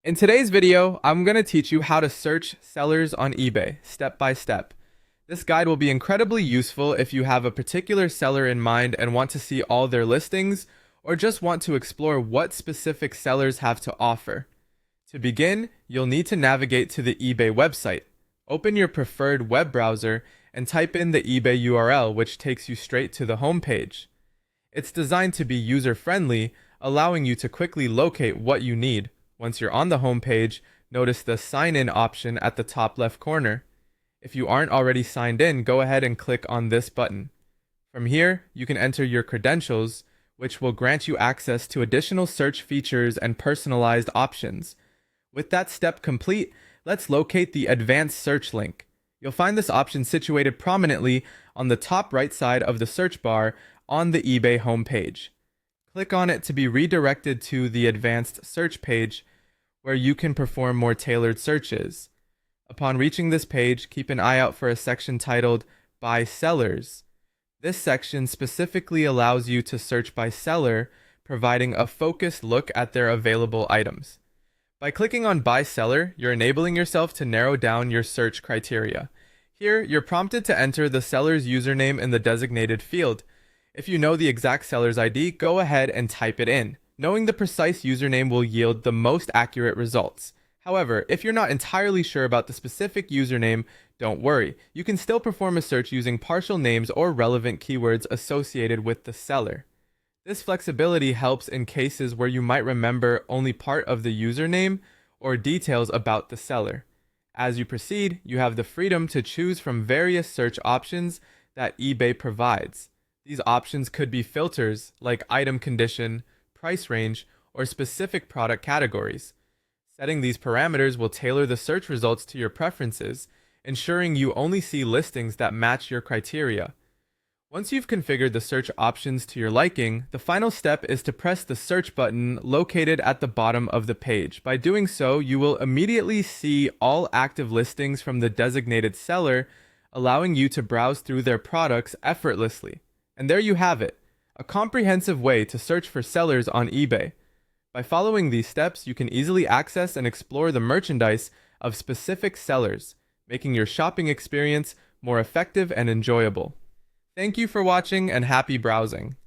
In today's video, I'm going to teach you how to search sellers on eBay step by step. This guide will be incredibly useful if you have a particular seller in mind and want to see all their listings, or just want to explore what specific sellers have to offer. To begin, you'll need to navigate to the eBay website. Open your preferred web browser and type in the eBay URL, which takes you straight to the home page. It's designed to be user-friendly, allowing you to quickly locate what you need. Once you're on the home page, notice the Sign In option at the top left corner. If you aren't already signed in, go ahead and click on this button. From here, you can enter your credentials, which will grant you access to additional search features and personalized options. With that step complete, let's locate the Advanced Search link. You'll find this option situated prominently on the top right side of the search bar on the eBay homepage. Click on it to be redirected to the Advanced Search page, where you can perform more tailored searches. Upon reaching this page, keep an eye out for a section titled By Sellers. This section specifically allows you to search by seller, providing a focused look at their available items. By clicking on By Seller, you're enabling yourself to narrow down your search criteria. Here, you're prompted to enter the seller's username in the designated field. If you know the exact seller's ID, go ahead and type it in. Knowing the precise username will yield the most accurate results. However, if you're not entirely sure about the specific username, don't worry. You can still perform a search using partial names or relevant keywords associated with the seller. This flexibility helps in cases where you might remember only part of the username or details about the seller. As you proceed, you have the freedom to choose from various search options that eBay provides. These options could be filters like item condition, price range, or specific product categories. Setting these parameters will tailor the search results to your preferences, ensuring you only see listings that match your criteria. Once you've configured the search options to your liking, the final step is to press the search button located at the bottom of the page. By doing so, you will immediately see all active listings from the designated seller, allowing you to browse through their products effortlessly. And there you have it, a comprehensive way to search for sellers on eBay. By following these steps, you can easily access and explore the merchandise of specific sellers, making your shopping experience more effective and enjoyable. Thank you for watching and happy browsing.